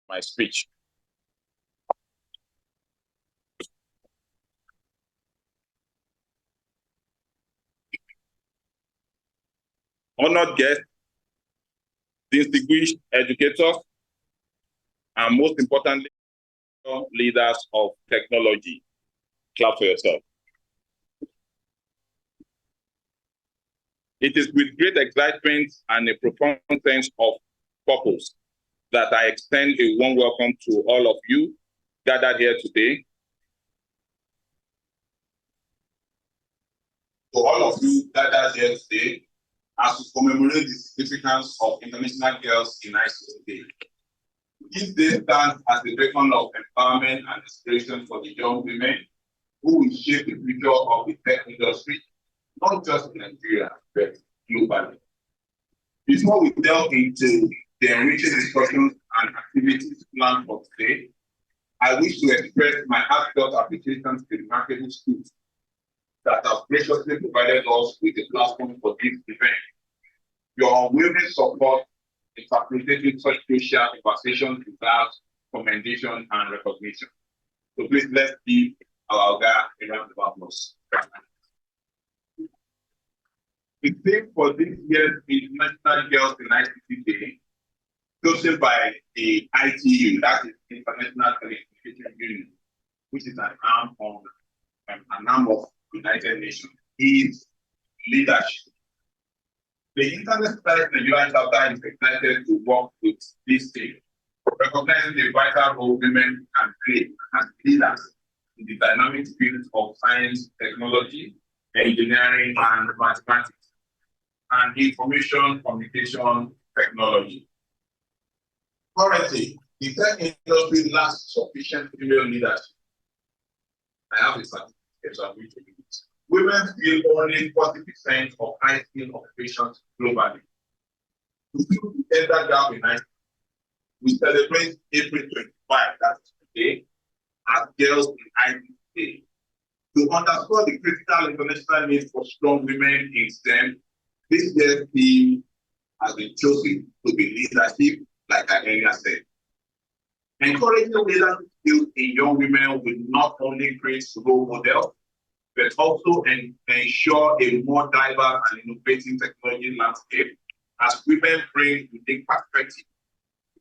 my speech. Honored guests, distinguished educators, and most importantly, leaders of technology. Clap for yourself. It is with great excitement and a profound sense of purpose that I extend a warm welcome to all of you gathered here today. To all of you gathered here today, as we commemorate the significance of International Girls in ICT Day. This day stands as a beacon of empowerment and inspiration for the young women who will shape the future of the tech industry, not just in Nigeria, but globally. Before we delve into the enriching discussions and activities planned for today, I wish to express my heartfelt appreciation to the remarkable schools that have graciously provided us with a platform for this event. Your unwavering support in facilitating such crucial conversations deserves commendation and recognition. So please, let's give our Oga a round of applause. The theme for this year's International Girls in ICT Day, chosen by the ITU, that is International Telecommunication Union, which is an arm of United Nations, is leadership. The Internet Nigeria chapter is excited to work with this team, recognizing the vital role women can play as leaders in the dynamic fields of science, technology, engineering, and mathematics, and information communication technology. Currently, the tech industry lacks sufficient female leadership. I have a certificate of which women fill only 40% of high-skill occupations globally. To fill the gender gap in ICT, we celebrate April 25, that's today, as Girls in ICT Day. To underscore the critical international need for strong women in STEM, this year's theme has been chosen to be leadership, like I earlier said. Encouraging leadership skills in young women will not only create role models, but also ensure a more diverse and innovative technology landscape as women bring unique perspective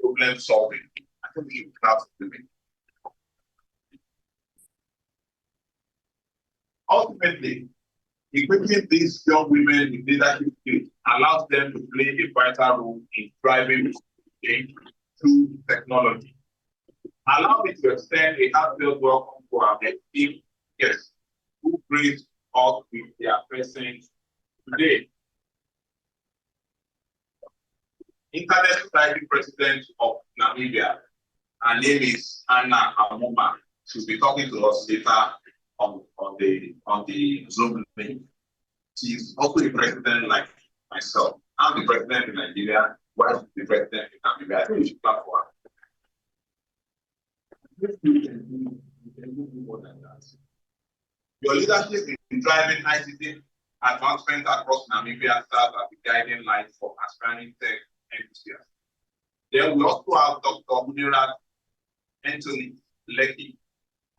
to problem solving. I think we should clap for women. Ultimately, equipping these young women with leadership skills allows them to play a vital role in driving change through technology. Allow me to extend a heartfelt welcome to our esteemed guests who grace us with their presence today. Internet Society President of Namibia, her name is Amooma. She'll be talking to us later on the Zoom link. She's also a president like myself. I'm the president in Nigeria, while she's the president in Namibia. I think we should clap for her. You can do more than that. Your leadership in driving ICT advancement across Namibia serves as the guiding light for aspiring tech enthusiasts. Then we also have Dr. Munirat Lecky,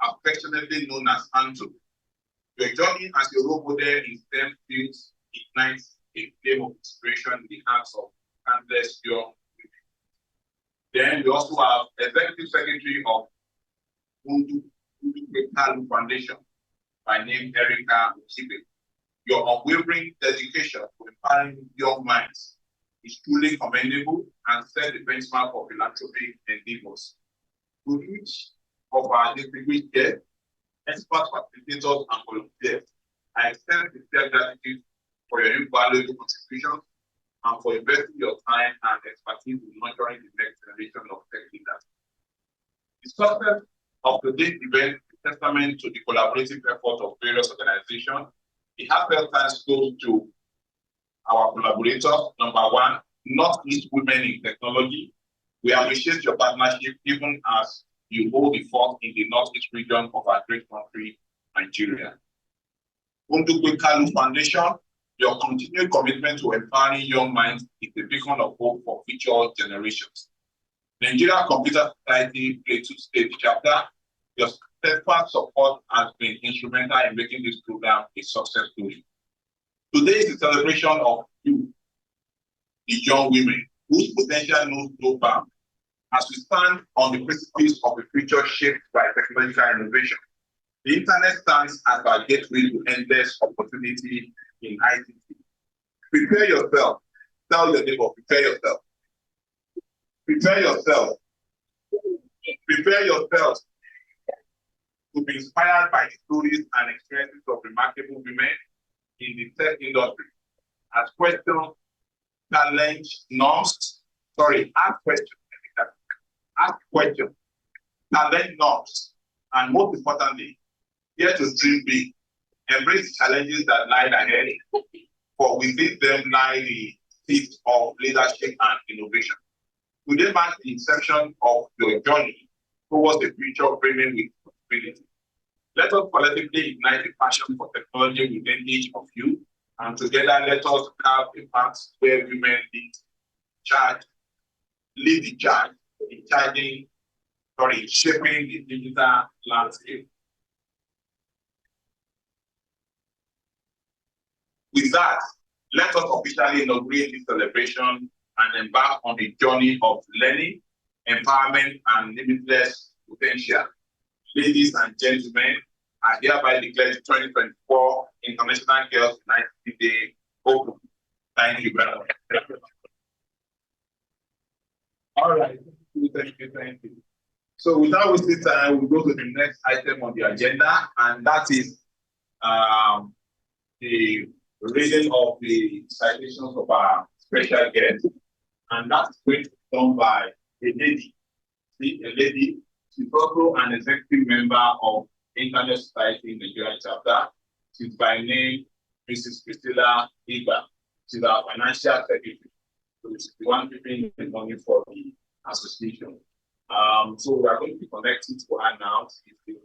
affectionately known as Anto. Your journey as a role model in STEM fields ignites a flame of inspiration in the hearts of countless young women. Then we also have Executive Secretary of Ndukwe Kalu Foundation, by name Okibe. Your unwavering dedication to empowering young minds is truly commendable and set the benchmark for philanthropic endeavors. To each of our distinguished guests, experts, facilitators, and volunteers, I extend sincere gratitude for your invaluable contributions and for investing your time and expertise in nurturing the next generation of tech leaders. The success of today's event is testament to the collaborative effort of various organizations. The heartfelt thanks goes to our collaborators. Number one, Northeast Women in Technology. We appreciate your partnership even as you hold the fort in the Northeast region of our great country, Nigeria. Ndukwe Kalu Foundation, your continued commitment to empowering young minds is a beacon of hope for future generations. Nigeria Computer Society Plateau State Chapter, your steadfast support has been instrumental in making this program a success story. Today is the celebration of you, the young women, whose potential knows no bound, as we stand on the precipice of a future shaped by technological innovation. The internet stands as our gateway to endless opportunity in ICT. Prepare yourself. Tell your neighbor, prepare yourself. Prepare yourself. Prepare yourself to be inspired by the stories and experiences of remarkable women in the tech industry. Ask questions, challenge norms. Ask questions. Ask questions, challenge norms, and most importantly, dare to dream big. Embrace the challenges that lie ahead, for within them lie the seeds of leadership and innovation. Today marks the inception of your journey towards a future brimming with possibility. Let us collectively ignite the passion for technology within each of you, and together let us carve a path where women lead the charge in shaping the digital landscape. With that, let us officially inaugurate this celebration and embark on the journey of learning, empowerment, and limitless potential. Ladies and gentlemen, I hereby declare the 2024 International Girls ICT Day open. Thank you very much. All right. Thank you. So without wasting time, we'll go to the next item on the agenda, and that is the reading of the citations of our special guest, and that's going to be done by a lady. See, a lady. She's also an executive member of Internet Society in the Nigerian chapter. She's by name Mrs. Priscillia Igba. She's our financial secretary. So she's the one keeping the money for the association. So we are going to be connecting to her now. She's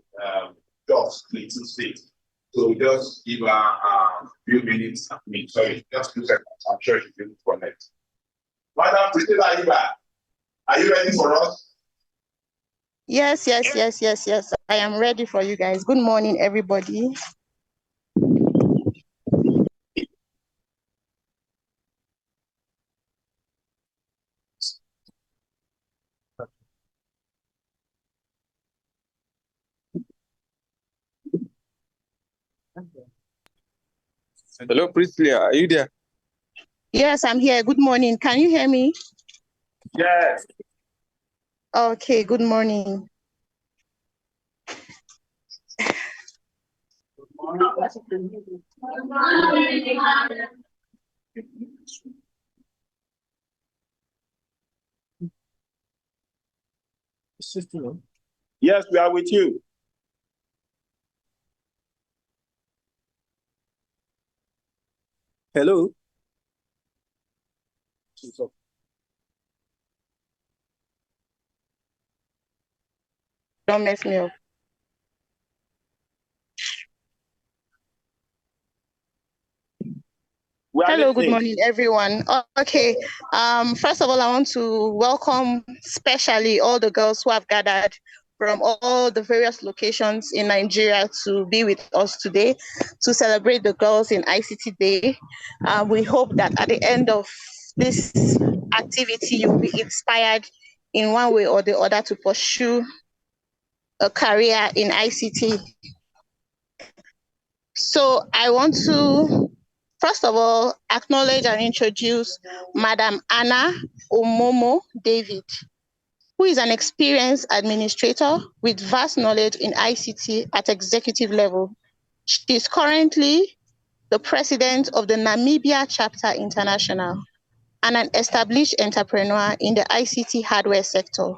just Plateau State. So just give her a few minutes. Just 2 seconds. I'm sure she's able to connect. Madam Priscillia Igba, are you ready for us? Yes. I am ready for you guys. Good morning, everybody. Hello, Priscillia. Are you there? Yes, I'm here. Good morning. Can you hear me? Yes. Okay, good morning. Yes, we are with you. Hello. Don't mess me up. Hello, good morning, everyone. Okay, first of all, I want to welcome specially all the girls who have gathered from all the various locations in Nigeria to be with us today to celebrate the Girls in ICT Day. We hope that at the end of this activity, you'll be inspired in one way or the other to pursue a career in ICT. So I want to, first of all, acknowledge and introduce Madam Anna Omomo David, who is an experienced administrator with vast knowledge in ICT at executive level. She is currently the president of the Namibia Chapter International and an established entrepreneur in the ICT hardware sector,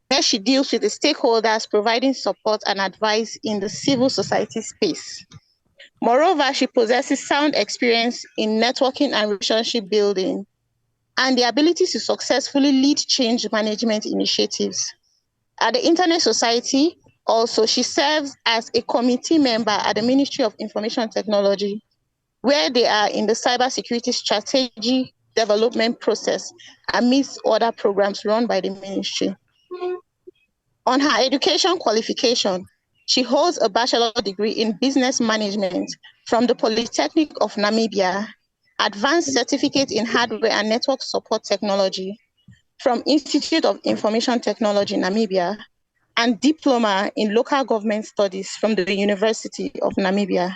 where she deals with the stakeholders providing support and advice in the civil society space. Moreover, she possesses sound experience in networking and relationship building and the ability to successfully lead change management initiatives. At the Internet Society, also, she serves as a committee member at the Ministry of Information Technology, where they are in the cybersecurity strategy development process amidst other programs run by the ministry. On her education qualification, she holds a bachelor degree in business management from the Polytechnic of Namibia, advanced certificate in hardware and network support technology from Institute of Information Technology, Namibia, and diploma in local government studies from the University of Namibia.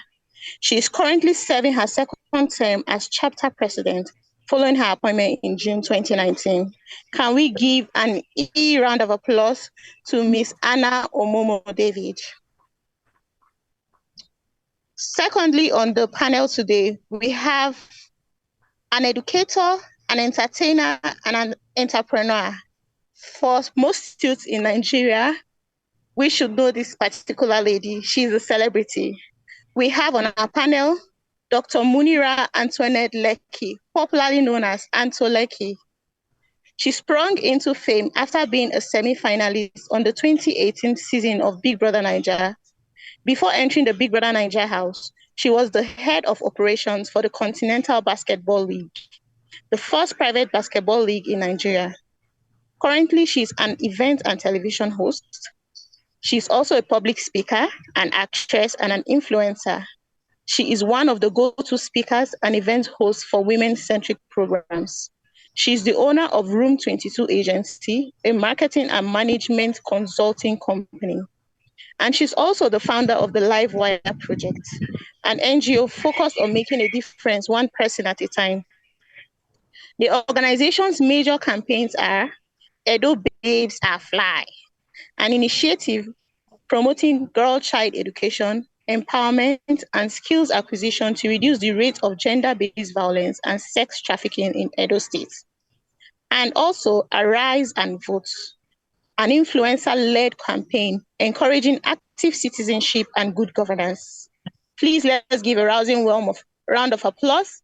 She is currently serving her second term as chapter president following her appointment in June 2019. Can we give an round of applause to Ms. Anna Omomo David? Secondly, on the panel today, we have an educator, an entertainer, and an entrepreneur. For most youths in Nigeria, we should know this particular lady. She's a celebrity. We have on our panel Dr. Munirat Antoinette Lecky, popularly known as Anto Lecky. She sprung into fame after being a semi-finalist on the 2018 season of Big Brother Naija. Before entering the Big Brother Naija house, she was the head of operations for the Continental Basketball League, the first private basketball league in Nigeria. Currently, she's an event and television host. She's also a public speaker, an actress, and an influencer. She is one of the go-to speakers and event hosts for women-centric programs. She's the owner of Room 22 Agency, a marketing and management consulting company. And she's also the founder of the LiveWire Project, an NGO focused on making a difference one person at a time. The organization's major campaigns are Edo Babes Are Fly, an initiative promoting girl-child education, empowerment, and skills acquisition to reduce the rate of gender-based violence and sex trafficking in Edo State. And also Arise and Vote, an influencer-led campaign encouraging active citizenship and good governance. Please let's give a rousing round of applause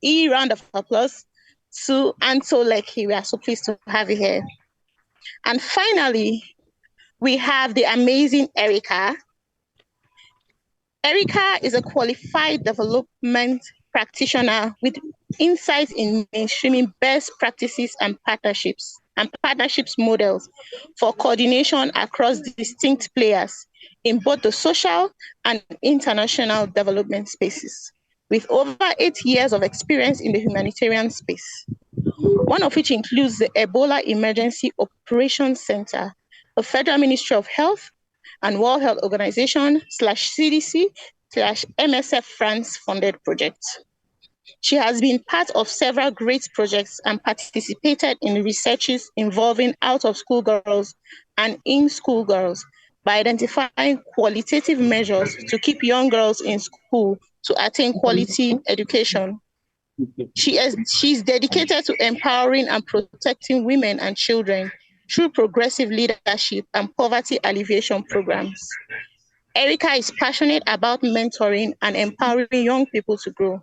to Anto Lecky. We are so pleased to have you here. And finally, we have the amazing Erica. Erica is a qualified development practitioner with insights in mainstreaming best practices and partnerships models for coordination across distinct players in both the social and international development spaces, with over 8 years of experience in the humanitarian space, one of which includes the Ebola Emergency Operations Center, the Federal Ministry of Health and World Health Organization /CDC/MSF France funded projects. She has been part of several great projects and participated in researches involving out-of-school girls and in-school girls by identifying qualitative measures to keep young girls in school to attain quality education. She's dedicated to empowering and protecting women and children through progressive leadership and poverty alleviation programs. Erica is passionate about mentoring and empowering young people to grow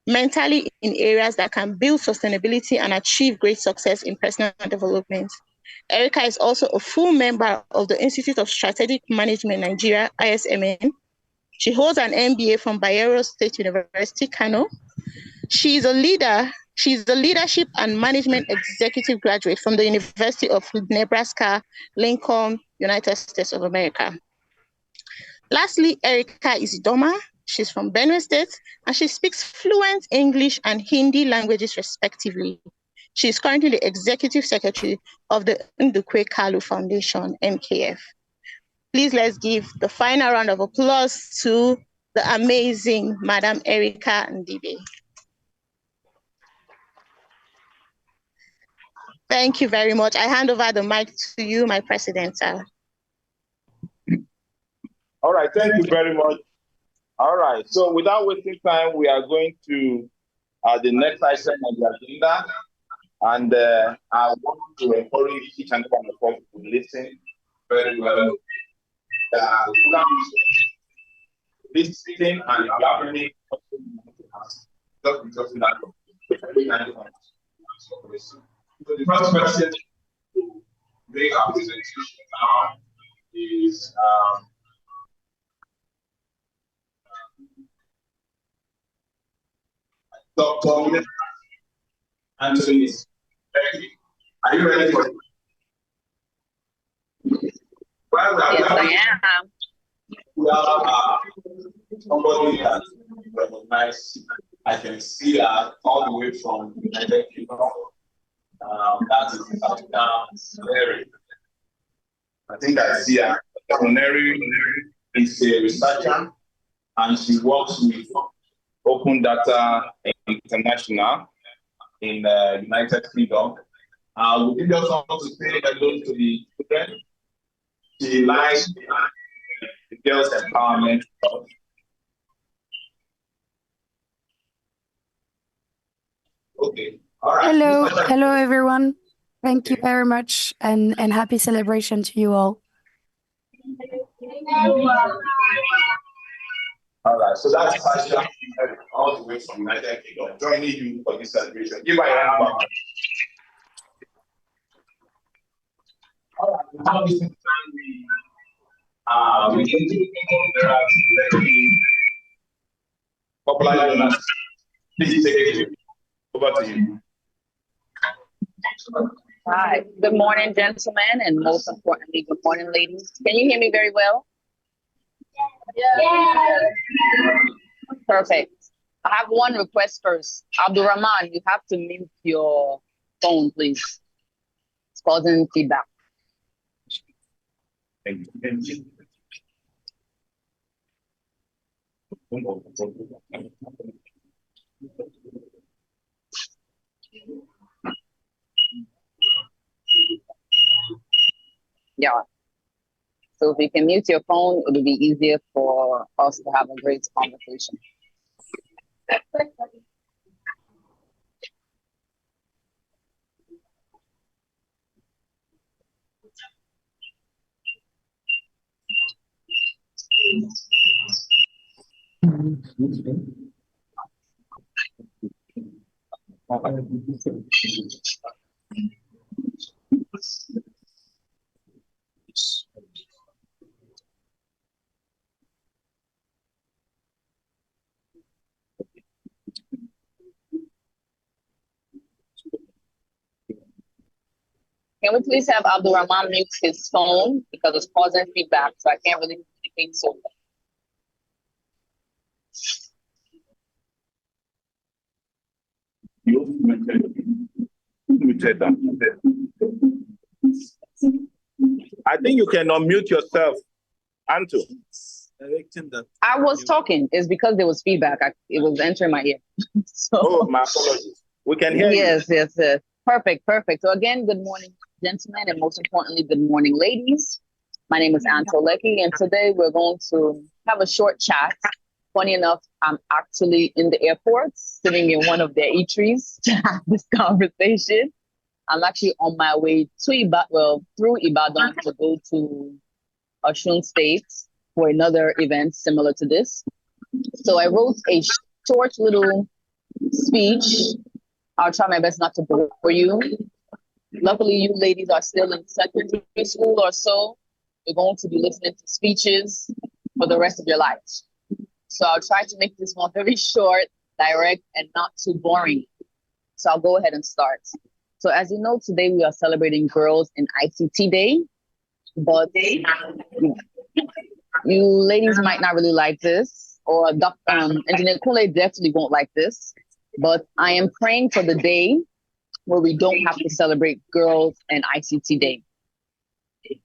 mentally in areas that can build sustainability and achieve great success in personal development. Erica is also a full member of the Institute of Strategic Management Nigeria, ISMN. She holds an MBA from Bayero State University, Kano. She's a leadership and management executive graduate from the University of Nebraska, Lincoln, United States of America. Lastly, Erica is Idoma. She's from Benue State, and she speaks fluent English and Hindi languages respectively. She is currently the executive secretary of the Ndukwe Kalu Foundation, NKF. Please let's give the final round of applause to the amazing Madam Erica Ndibe. Thank you very much. I hand over the mic to you, my president, sir. All right, thank you very much. All right, so without wasting time, we are going to the next item on the agenda. And I want to encourage each and every one of us to listen very well. Listening and gathering just that. So the first question to make our presentation now is Dr. Anto, Lecky, are you ready for it? Well, Yes, I am. We have somebody that recognized, I can see her all the way from United Kingdom. That is Olorundare. I think I see her. Olorundare is a researcher and she works with Open Data International in the United Kingdom. Would you just want to say hello to the children? She likes the girls' empowerment stuff. Okay. All right. Hello everyone. Thank you very much and happy celebration to you all. All right, so that's Sasha all the way from United Kingdom joining you for this celebration. Give her a round of applause. All right, now this is time we going to Lecky, popular journalist. Please take it. Over to you. Hi. Good morning, gentlemen, and most importantly, good morning, ladies. Can you hear me very well? Yeah. Perfect. I have one request first. Abdurrahman, you have to mute your phone, please. It's causing feedback. Thank you. Yeah. So if you can mute your phone, it'll be easier for us to have a great conversation. Can we please have Abdurrahman mute his phone because it's causing feedback, so I can't really communicate so well. I think you can unmute yourself, Anto. I was talking. It's because there was feedback. It was entering my ear. So, oh, my apologies. We can hear you. Yes. Perfect. So again, good morning, gentlemen, and most importantly, good morning, ladies. My name is Anto Lecky, and today we're going to have a short chat. Funny enough, I'm actually in the airport, sitting in one of their eateries to have this conversation. I'm actually on my way to through Ibadan to go to Osun State for another event similar to this. So I wrote a short little speech. I'll try my best not to bore you. Luckily, you ladies are still in secondary school or so. You're going to be listening to speeches for the rest of your lives. So I'll try to make this one very short, direct, and not too boring. So I'll go ahead and start. So as you know, today we are celebrating Girls in ICT Day, but you ladies might not really like this, or Engineer Kunle definitely won't like this, but I am praying for the day where we don't have to celebrate Girls and ICT Day.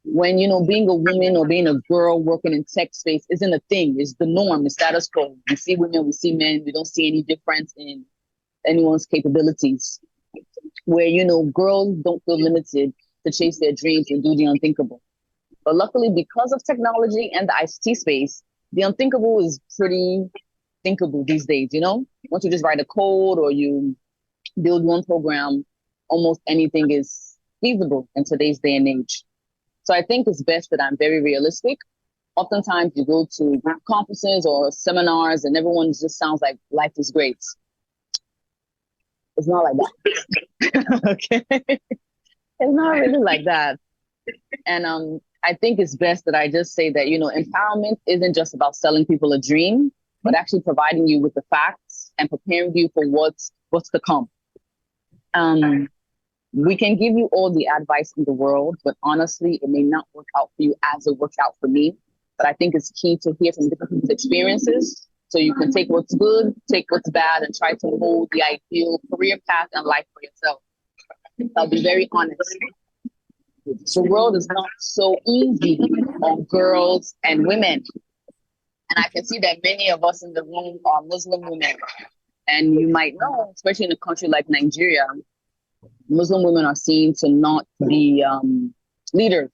When, being a woman or being a girl working in tech space isn't a thing, it's the norm, the status quo. We see women, we see men, we don't see any difference in anyone's capabilities. Where, girls don't feel limited to chase their dreams and do the unthinkable. But luckily, because of technology and the ICT space, the unthinkable is pretty thinkable these days, Once you just write a code or you build one program, almost anything is feasible in today's day and age. So I think it's best that I'm very realistic. Oftentimes you go to conferences or seminars and everyone just sounds like life is great. It's not like that. Okay. It's not really like that. And I think it's best that I just say that, empowerment isn't just about selling people a dream, but actually providing you with the facts and preparing you for what's to come. We can give you all the advice in the world, but honestly, it may not work out for you as it worked out for me. But I think it's key to hear from different people's experiences so you can take what's good, take what's bad, and try to mold the ideal career path and life for yourself. I'll be very honest. The world is not so easy on girls and women. And I can see that many of us in the room are Muslim women. And you might know, especially in a country like Nigeria, Muslim women are seen to not be leaders.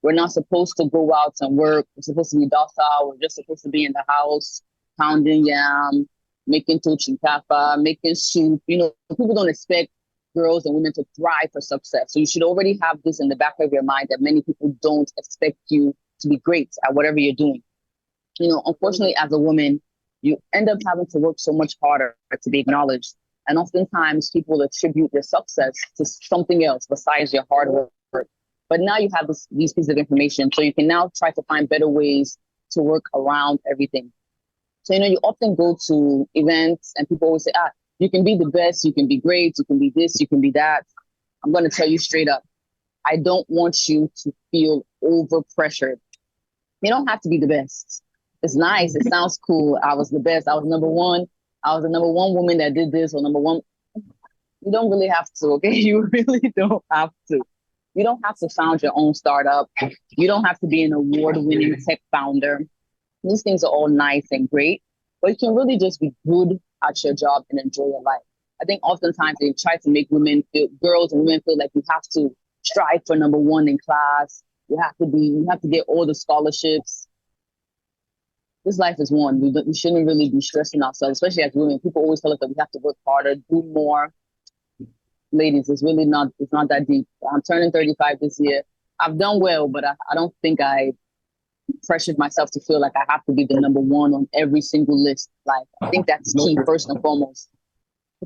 We're not supposed to go out and work. We're supposed to be docile. We're just supposed to be in the house, pounding yam, making tochikafa, making soup. You know, people don't expect girls and women to thrive for success. So you should already have this in the back of your mind that many people don't expect you to be great at whatever you're doing. You know, unfortunately, as a woman, you end up having to work so much harder to be acknowledged. And oftentimes people attribute your success to something else besides your hard work. But now you have these pieces of information, so you can now try to find better ways to work around everything. So, you know, you often go to events and people always say, you can be the best, you can be great, you can be this, you can be that. I'm going to tell you straight up, I don't want you to feel over pressured. You don't have to be the best. It's nice, it sounds cool. I was the best, I was number one. I was the number one woman that did this or number one. You don't really have to, okay? You really don't have to. You don't have to found your own startup. You don't have to be an award-winning tech founder. These things are all nice and great, but you can really just be good at your job and enjoy your life. I think oftentimes they try to make girls and women feel like you have to strive for number one in class. You have to get all the scholarships. This life is one. We shouldn't really be stressing ourselves, especially as women. People always tell us that we have to work harder, do more. Ladies, it's not that deep. I'm turning 35 this year. I've done well, but I don't think I pressured myself to feel like I have to be the number one on every single list. Like, I think that's key first and foremost.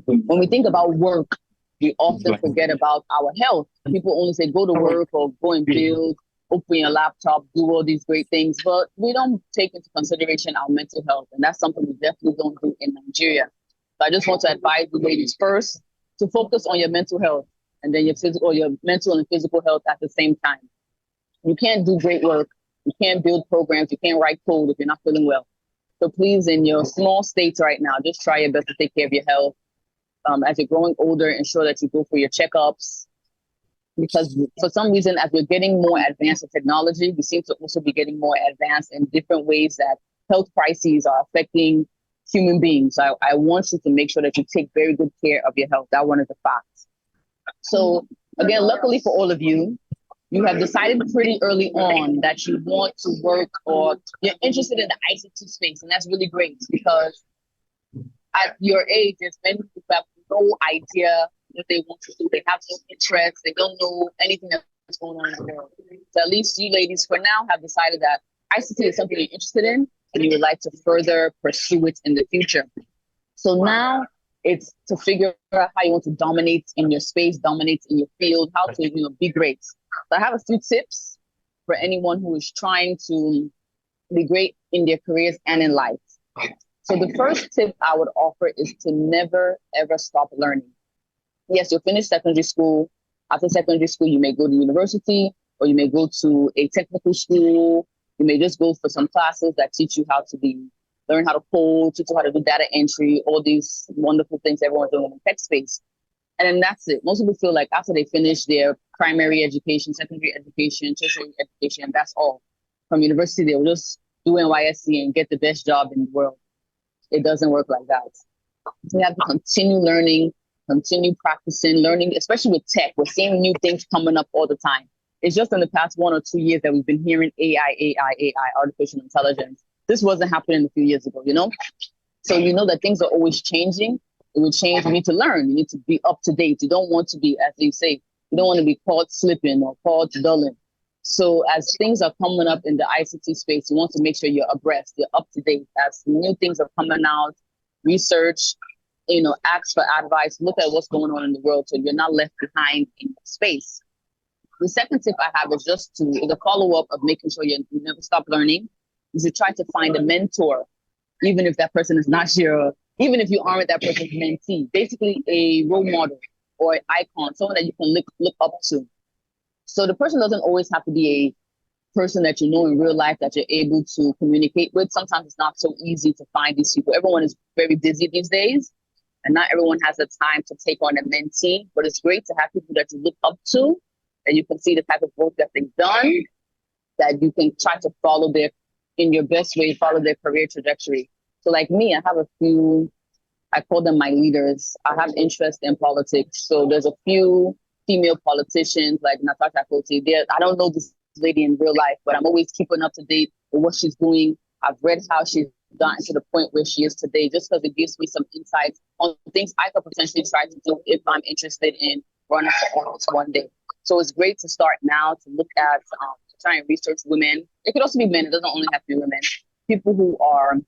When we think about work, we often forget about our health. People only say go to work or go and build, open your laptop, do all these great things, but we don't take into consideration our mental health. And that's something we definitely don't do in Nigeria. So I just want to advise the ladies first to focus on your mental health and then your mental and physical health at the same time. You can't do great work. You can't build programs. You can't write code if you're not feeling well. So please, in your small states right now, just try your best to take care of your health. As you're growing older, ensure that you go for your checkups. Because for some reason, as we're getting more advanced in technology, we seem to also be getting more advanced in different ways that health crises are affecting human beings. I want you to make sure that you take very good care of your health. That one is a fact. So again, luckily for all of you, you have decided pretty early on that you want to work or you're interested in the ICT space. And that's really great because at your age, there's many people who have no idea what they want to do. They have no interest. They don't know anything that's going on in the world. So at least you ladies for now have decided that ICT is something you're interested in and you would like to further pursue it in the future. So now it's to figure out how you want to dominate in your space, dominate in your field, how to be great. So I have a few tips for anyone who is trying to be great in their careers and in life. So the first tip I would offer is to never, ever stop learning. Yes, you'll finish secondary school. After secondary school, you may go to university or you may go to a technical school. You may just go for some classes that teach you how to learn how to code, teach you how to do data entry, all these wonderful things everyone's doing in the tech space. And then that's it. Most people feel like after they finish their primary education, secondary education, tertiary education, that's all. From university, they will just do NYSC and get the best job in the world. It doesn't work like that. You have to continue learning, continue practicing, learning, especially with tech. We're seeing new things coming up all the time. It's just in the past 1 or 2 years that we've been hearing AI, artificial intelligence. This wasn't happening a few years ago, So you know that things are always changing. It will change. You need to learn. You need to be up to date. You don't want to be, as they say, you don't want to be caught slipping or caught dulling. So as things are coming up in the ICT space, you want to make sure you're abreast, you're up to date. As new things are coming out, research, ask for advice, look at what's going on in the world so you're not left behind in space. The second tip I have is just the follow-up of making sure you never stop learning. You should try to find a mentor, even if that person is not even if you aren't that person's mentee, basically a role model. or an icon, someone that you can look up to. So the person doesn't always have to be a person that you know in real life that you're able to communicate with. Sometimes it's not so easy to find these people. Everyone is very busy these days, and not everyone has the time to take on a mentee, but it's great to have people that you look up to, and you can see the type of work that they've done, that you can try to follow in your best way, follow their career trajectory. So like me, I have a few, I call them my leaders. I have interest in politics. So there's a few female politicians like Natasha Cote. I don't know this lady in real life, but I'm always keeping up to date with what she's doing. I've read how she's gotten to the point where she is today, just because it gives me some insights on things I could potentially try to do if I'm interested in running for office one day. So it's great to start now to look at, to try and research women. It could also be men. It doesn't only have to be women. People who are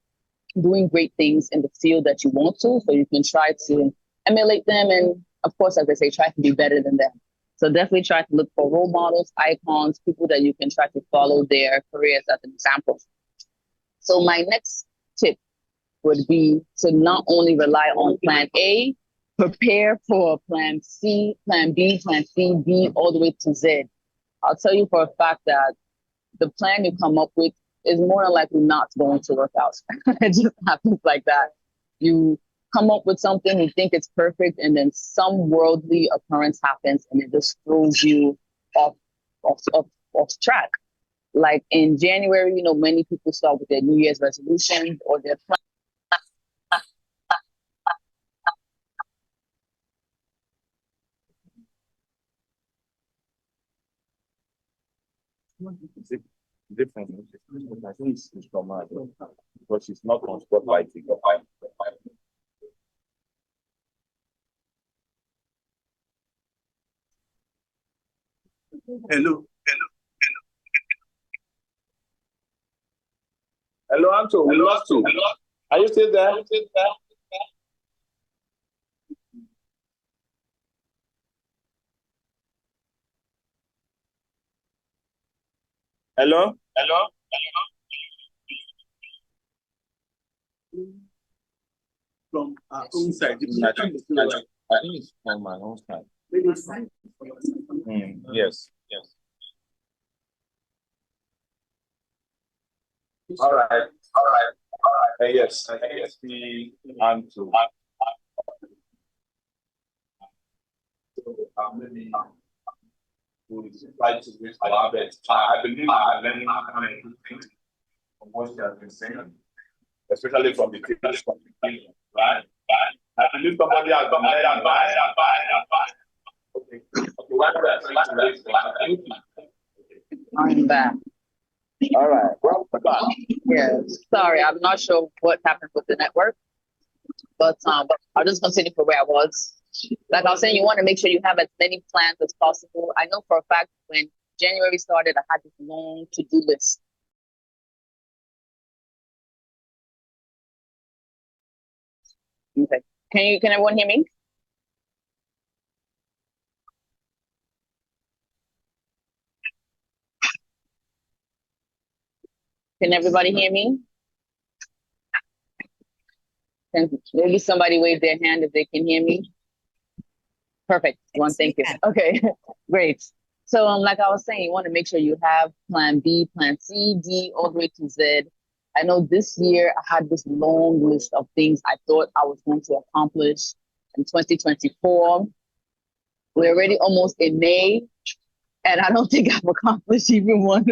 doing great things in the field that you want to, so you can try to emulate them. And of course, as I say, try to be better than them. So definitely try to look for role models, icons, people that you can try to follow their careers as an example. So my next tip would be to not only rely on plan A, prepare for plan C, plan B, plan C, D, all the way to Z. I'll tell you for a fact that the plan you come up with is more than likely not going to work out. It just happens like that. You come up with something, you think it's perfect, and then some worldly occurrence happens and it just throws you off track. Like in January, many people start with their New Year's resolutions or their plans. Different. I think it's from her because she's not on spotlight. Hello, Anto. We lost you. Are you still there? Hello? From our own side. I think it's from my own side. Yes. All right. Yes. The Anto. Who is right to this I believe I'm learning from what she has been saying, especially from the teachers from the kingdom, right? I believe somebody has been learning, right? Okay. I'm back. All right. Welcome back. Yeah. Sorry, I'm not sure what happened with the network, but I'll just continue from where I was. Like I was saying, you want to make sure you have as many plans as possible. I know for a fact when January started, I had this long to-do list. Okay. Can everyone hear me? Can everybody hear me? Maybe somebody wave their hand if they can hear me. Perfect. Thank you. Okay, great. So like I was saying, you want to make sure you have plan B, plan C, D, all the way to Z. I know this year I had this long list of things I thought I was going to accomplish in 2024. We're already almost in May, and I don't think I've accomplished even one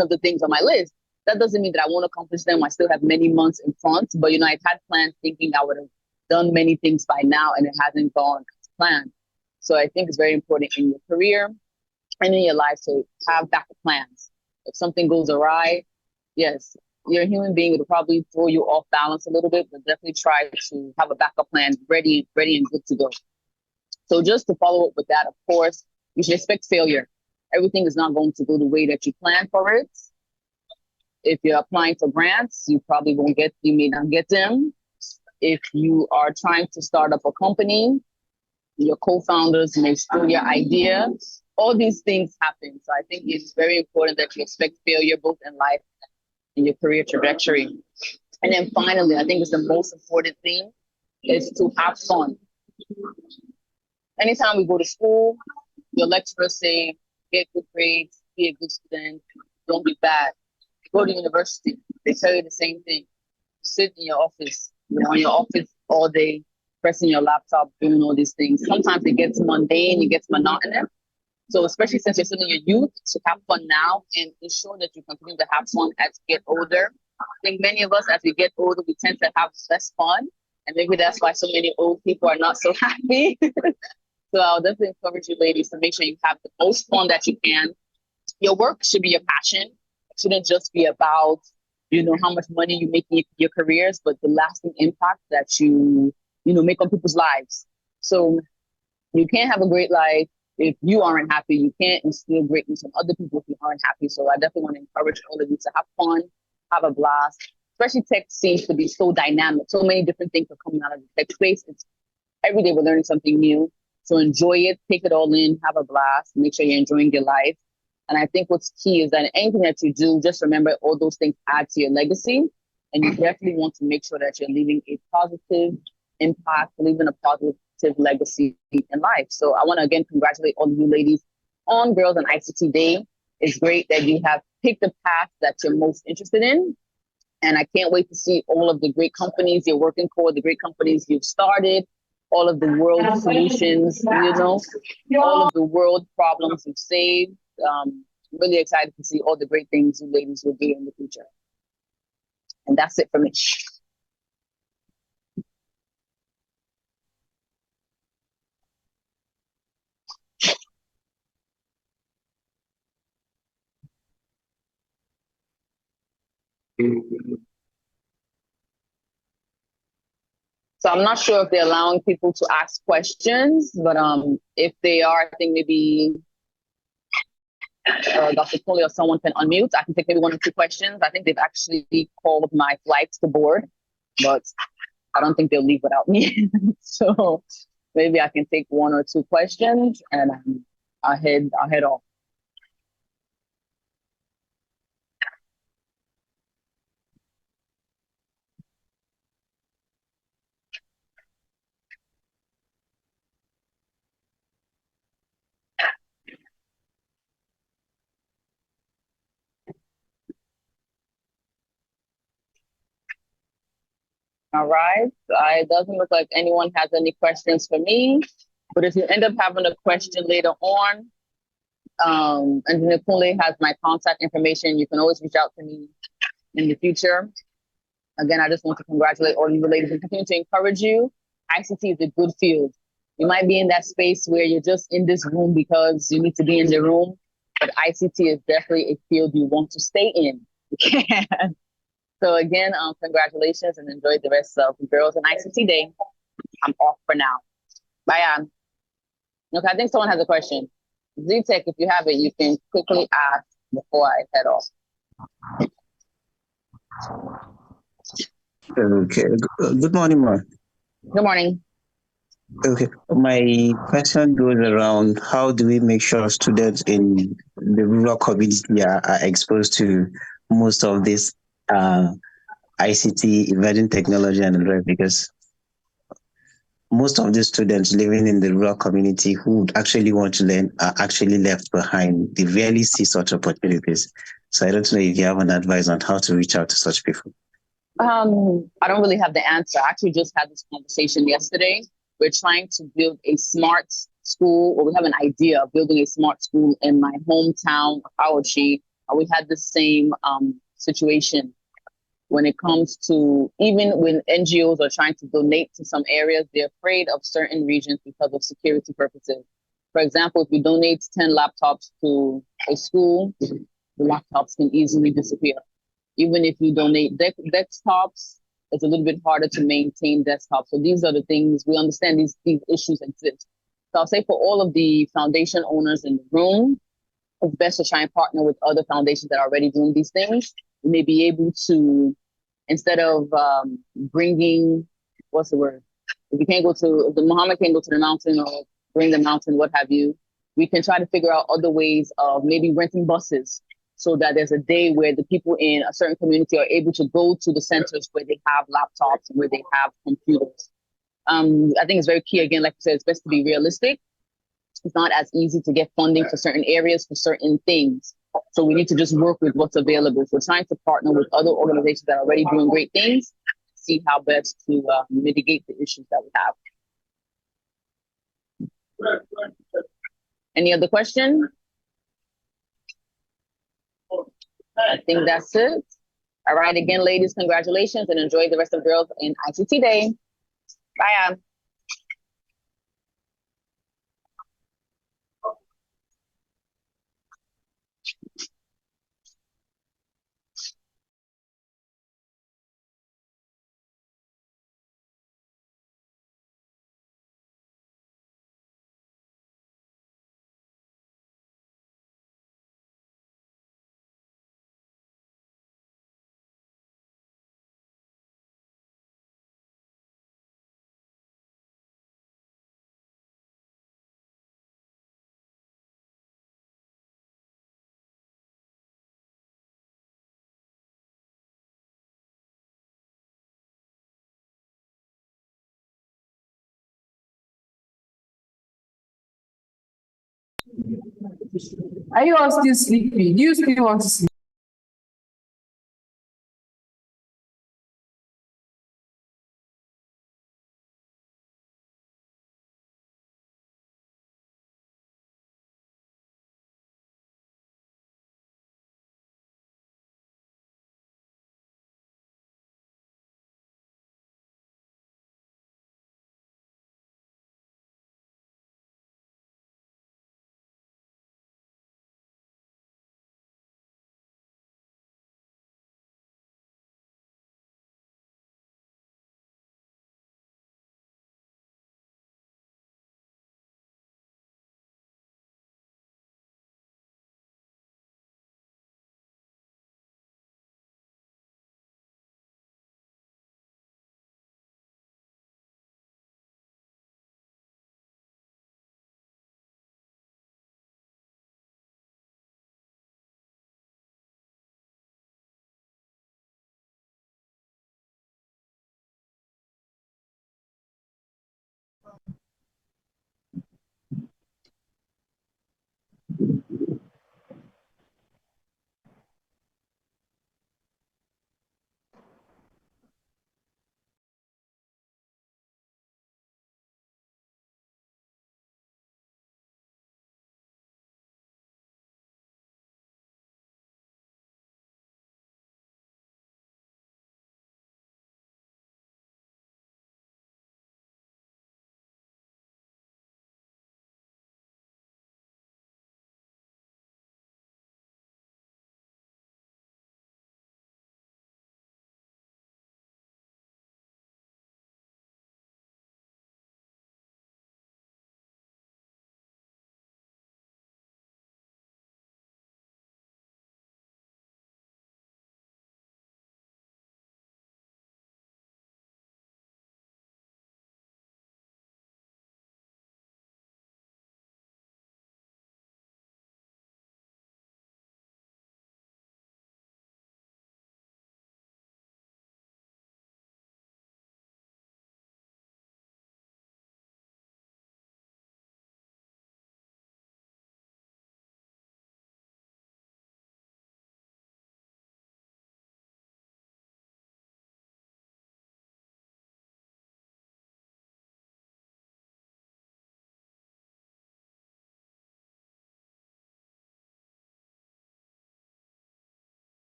of the things on my list. That doesn't mean that I won't accomplish them. I still have many months in front, but I've had plans thinking I would have done many things by now, and it hasn't gone as planned. So I think it's very important in your career and in your life to have backup plans. If something goes awry, yes, you're a human being. It'll probably throw you off balance a little bit, but definitely try to have a backup plan ready and good to go. So just to follow up with that, of course, you should expect failure. Everything is not going to go the way that you plan for it. If you're applying for grants, you may not get them. If you are trying to start up a company, your co-founders may steal your idea. All these things happen. So I think it's very important that you expect failure both in life and your career trajectory. And then finally, I think it's the most important thing is to have fun. anytime we go to school, your lecturers say, get good grades, be a good student, don't be bad. Go to university, they tell you the same thing. Sit in your office, you're on your office all day, pressing your laptop, doing all these things. Sometimes it gets mundane, it gets monotonous. So especially since you're still in your youth, to have fun now and ensure that you continue to have fun as you get older. I think many of us, as we get older, we tend to have less fun. And maybe that's why so many old people are not so happy. So I'll definitely encourage you ladies to make sure you have the most fun that you can. Your work should be your passion. It shouldn't just be about, how much money you make in your careers, but the lasting impact that you make on people's lives. So you can't have a great life if you aren't happy. You can't instill greatness in other people if you aren't happy. So I definitely want to encourage all of you to have fun, have a blast. Especially tech seems to be so dynamic. So many different things are coming out of the tech space. It's every day we're learning something new. So enjoy it, take it all in, have a blast, make sure you're enjoying your life. And I think what's key is that anything that you do, just remember all those things add to your legacy. And you definitely want to make sure that you're leaving a positive impact, leaving a positive legacy in life. So I want to again congratulate all of you ladies on Girls in ICT Day. It's great that you have picked the path that you're most interested in. And I can't wait to see all of the great companies you're working for, the great companies you've started, all of the world solutions, all of the world problems you've saved. Really excited to see all the great things you ladies will do in the future. And that's it for me. So I'm not sure if they're allowing people to ask questions, but if they are, I think maybe Dr. Kunle or someone can unmute. I can take maybe 1 or 2 questions. I think they've actually called my flights to board, but I don't think they'll leave without me. So maybe I can take 1 or 2 questions and I'll head off. All right, it doesn't look like anyone has any questions for me, but if you end up having a question later on, Engineer Kunle has my contact information. You can always reach out to me in the future. Again, I just want to congratulate all of you ladies and continue to encourage you. ICT is a good field. You might be in that space where you're just in this room because you need to be in the room, but ICT is definitely a field you want to stay in. You can. So again, congratulations and enjoy the rest of Girls in ICT Day. I'm off for now. Bye, Ann. Okay, I think someone has a question. Z-Tech, if you have it, you can quickly ask before I head off. Okay. Good morning, Ma. Good morning. Okay. My question goes around how do we make sure students in the rural community are exposed to most of this ICT, emerging technology and the rest, because most of the students living in the rural community who would actually want to learn are actually left behind. They rarely see such opportunities. So I don't know if you have an advice on how to reach out to such people. I don't really have the answer. I actually just had this conversation yesterday. We're trying to build a smart school, or we have an idea of building a smart school in my hometown of Aochi. We had the same situation when it comes to, even when NGOs are trying to donate to some areas, they're afraid of certain regions because of security purposes. For example, if you donate 10 laptops to a school, the laptops can easily disappear. Even if you donate desktops, it's a little bit harder to maintain desktops. So these are the things, we understand these issues exist. So I'll say for all of the foundation owners in the room, it's best to try and partner with other foundations that are already doing these things. You may be able to, instead of bringing, what's the word? If you can't go to, if the Muhammad can't go to the mountain or bring the mountain, what have you, we can try to figure out other ways of maybe renting buses so that there's a day where the people in a certain community are able to go to the centers where they have laptops and where they have computers. I think it's very key, again, like you said, it's best to be realistic. it's not as easy to get funding for certain areas for certain things. So we need to just work with what's available. So trying to partner with other organizations that are already doing great things, see how best to mitigate the issues that we have. Any other question? I think that's it. All right, again, ladies, congratulations and enjoy the rest of Girls in ICT Day. Bye. Are you all still sleepy? Do you still want to sleep?